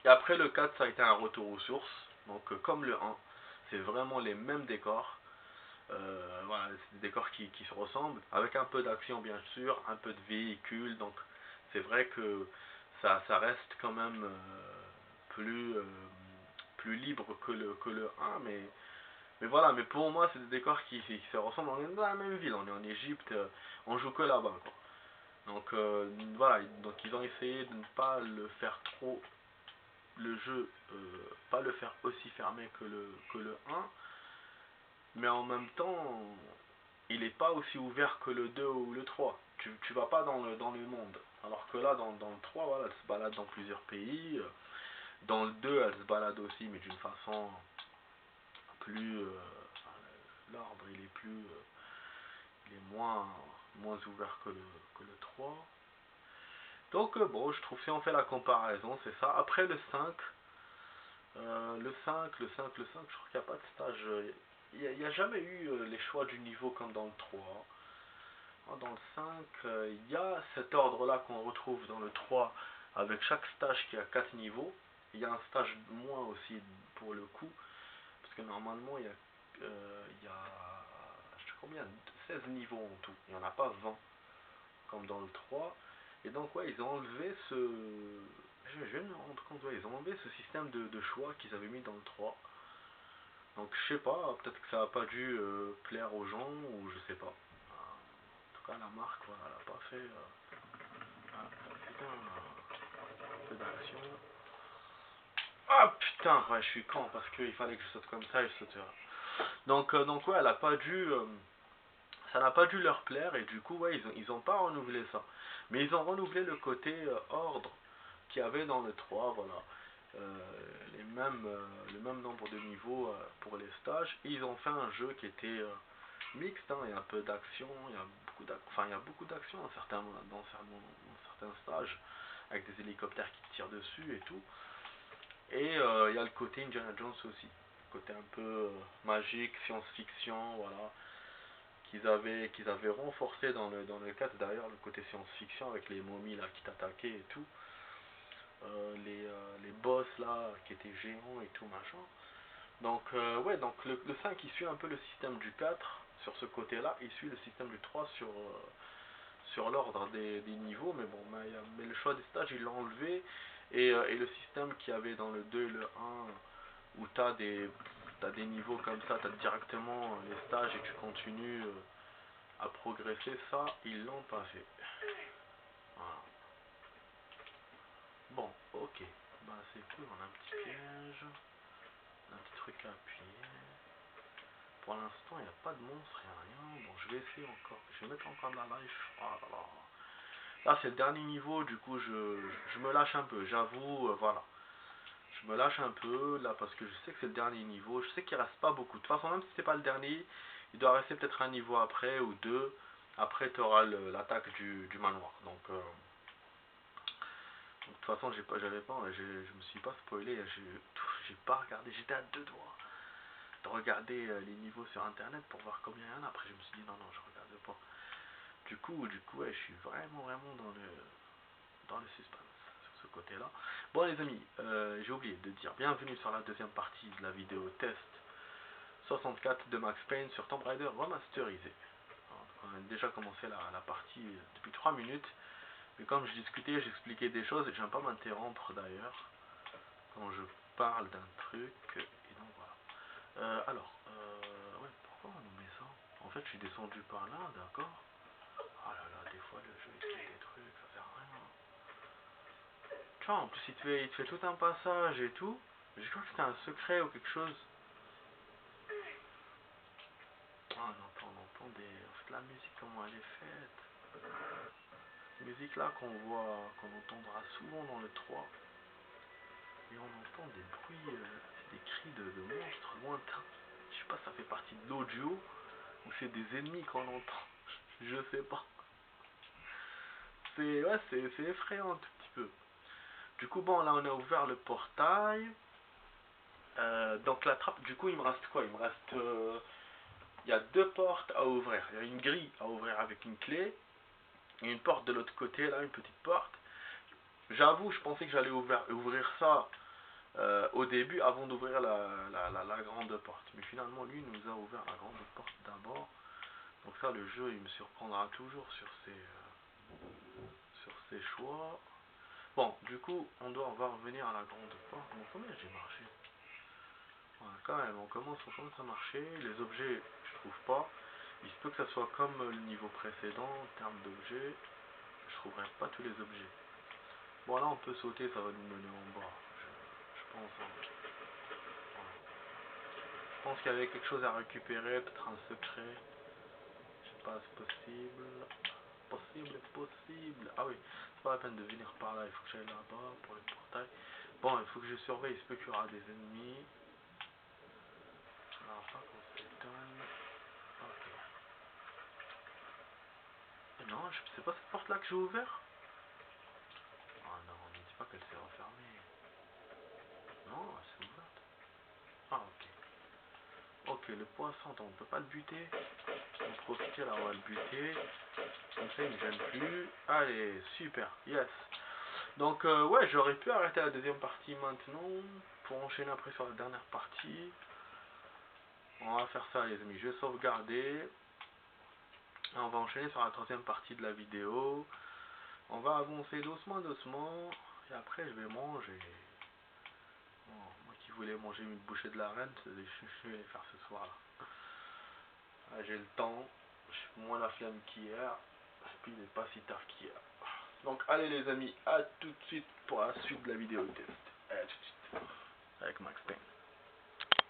Et après le 4, ça a été un retour aux sources. Donc comme le 1, c'est vraiment les mêmes décors. Voilà, c'est des décors qui se ressemblent, avec un peu d'action bien sûr, un peu de véhicules. Donc c'est vrai que ça reste quand même plus libre que le 1, mais voilà, mais pour moi c'est des décors qui se ressemblent. On est dans la même ville, on est en Égypte, on joue que là-bas quoi. Donc voilà, donc ils ont essayé de ne pas le faire trop, le jeu, pas le faire aussi fermé que le 1, mais en même temps, il n'est pas aussi ouvert que le 2 ou le 3. Tu vas pas dans le monde. Alors que là, dans le 3, voilà, elle se balade dans plusieurs pays. Dans le 2, elle se balade aussi, mais d'une façon plus. L'ordre, il est moins ouvert que le 3. Donc, bon, je trouve si on fait la comparaison, c'est ça. Après le 5, je crois qu'il n'y a pas de stage. Il n'y a jamais eu les choix du niveau comme dans le 3. Dans le 5, il y a cet ordre-là qu'on retrouve dans le 3 avec chaque stage qui a 4 niveaux. Il y a un stage moins aussi pour le coup, parce que normalement il y a je sais combien, 16 niveaux en tout. Il n'y en a pas 20 comme dans le 3. Et donc ouais, ils ont enlevé ce... Je viens de me rendre compte, ouais, ils ont enlevé ce système de choix qu'ils avaient mis dans le 3. Donc je sais pas, peut-être que ça n'a pas dû plaire aux gens, ou je sais pas. En tout cas, la marque, voilà, elle n'a pas fait un peu d'action. Ah putain, ouais, je suis con parce qu'il fallait que je saute comme ça et je saute. Donc ouais, elle a pas dû, ça n'a pas dû leur plaire et du coup, ouais, ils ont pas renouvelé ça. Mais ils ont renouvelé le côté ordre qu'il y avait dans le 3, voilà. Le même nombre de niveaux pour les stages. Et ils ont fait un jeu qui était mixte, hein. Il y a un peu d'action, il y a beaucoup d'action dans certains stages, avec des hélicoptères qui tirent dessus et tout. Et il y a le côté Indiana Jones aussi, le côté un peu magique, science-fiction, voilà, qu'ils avaient renforcé dans le 4 d'ailleurs, le côté science-fiction avec les momies là qui t'attaquaient et tout. Les boss là qui étaient géants et tout machin. Donc ouais, donc le 5 il suit un peu le système du 4 sur ce côté là, il suit le système du 3 sur l'ordre des niveaux, mais bon, mais le choix des stages ils l'ont enlevé, et le système qu'il y avait dans le 2 et le 1 où t'as des niveaux comme ça, t'as directement les stages et tu continues à progresser, ça ils l'ont pas fait. Voilà. Bon, ok, bah c'est cool, on a un petit piège, un petit truc à appuyer. Pour l'instant, il n'y a pas de monstre, il n'y a rien. Bon, je vais essayer encore. Je vais mettre encore de la life. Oh là là. Là, c'est le dernier niveau, du coup, je me lâche un peu. J'avoue, voilà. Je me lâche un peu, là, parce que je sais que c'est le dernier niveau. Je sais qu'il reste pas beaucoup. De toute façon, même si c'est pas le dernier, il doit rester peut-être un niveau après, ou deux. Après, tu auras l'attaque du manoir. Donc, de toute façon, j'avais pas, je me suis pas spoilé. J'ai pas regardé. J'étais à deux doigts de regarder les niveaux sur internet pour voir combien il y en a. Après je me suis dit non je regarde pas. Du coup ouais, je suis vraiment dans le suspense sur ce côté là. Bon les amis, j'ai oublié de dire bienvenue sur la deuxième partie de la vidéo test 64 de Max Payne sur Tomb Raider remasterisé. Alors, on a déjà commencé la partie depuis 3 minutes, mais comme je discutais, j'expliquais des choses et j'aime pas m'interrompre d'ailleurs quand je parle d'un truc, et donc voilà. Ouais, pourquoi on nous met ça? En fait, je suis descendu par là, d'accord? Ah là là, des fois le jeu il fait des trucs, ça sert à rien. Tu vois, en plus il te fait tout un passage et tout. Je crois que c'était un secret ou quelque chose. Ah, on entend des... En fait, la musique, comment elle est faite. Cette musique là qu'on entendra souvent dans le 3. Et on entend des bruits, des cris de monstres lointains. Je sais pas, ça fait partie de l'audio ou c'est des ennemis qu'on entend. Je sais pas. C'est effrayant un tout petit peu. Du coup, bon, là, on a ouvert le portail. Donc, la trappe, du coup, il me reste quoi? Il me reste... il y a deux portes à ouvrir. Il y a une grille à ouvrir avec une clé. Et une porte de l'autre côté, là, une petite porte. J'avoue, je pensais que j'allais ouvrir ça au début avant d'ouvrir la grande porte. Mais finalement lui nous a ouvert la grande porte d'abord. Donc ça le jeu il me surprendra toujours sur ses choix. Bon du coup on va revenir à la grande porte. Bon combien j'ai marché? Voilà, quand même on commence à marcher. Les objets je trouve pas. Il se peut que ça soit comme le niveau précédent en termes d'objets. Je trouverai pas tous les objets. Bon là on peut sauter, ça va nous mener en bas. Je pense. Voilà. Je pense qu'il y avait quelque chose à récupérer, peut-être un secret. Je sais pas, c'est possible. Possible. Ah oui, c'est pas la peine de venir par là, il faut que j'aille là-bas pour le portail. Bon, il faut que je surveille, il se peut qu'il y aura des ennemis. Alors pas qu'on s'étonne. Ok. Non, c'est pas cette porte là que j'ai ouvert. Ah non, ne me dis pas qu'elle s'est refermée. Non, elle s'est ouverte. Ah ok. Ok, le poisson, on peut pas le buter. On profite, là on va le buter. Comme ça il ne gêne plus. Allez, super, yes. Donc ouais, j'aurais pu arrêter la deuxième partie maintenant pour enchaîner après sur la dernière partie. On va faire ça les amis, je vais sauvegarder. Et on va enchaîner sur la troisième partie de la vidéo. On va avancer doucement. Et après je vais manger. Bon, moi qui voulais manger une bouchée de la reine, je vais les faire ce soir là. J'ai le temps, j'ai moins la flemme qu'hier. Et puis il n'est pas si tard qu'hier. Donc allez les amis, à tout de suite pour la suite de la vidéo test. À tout de suite avec Max Payne.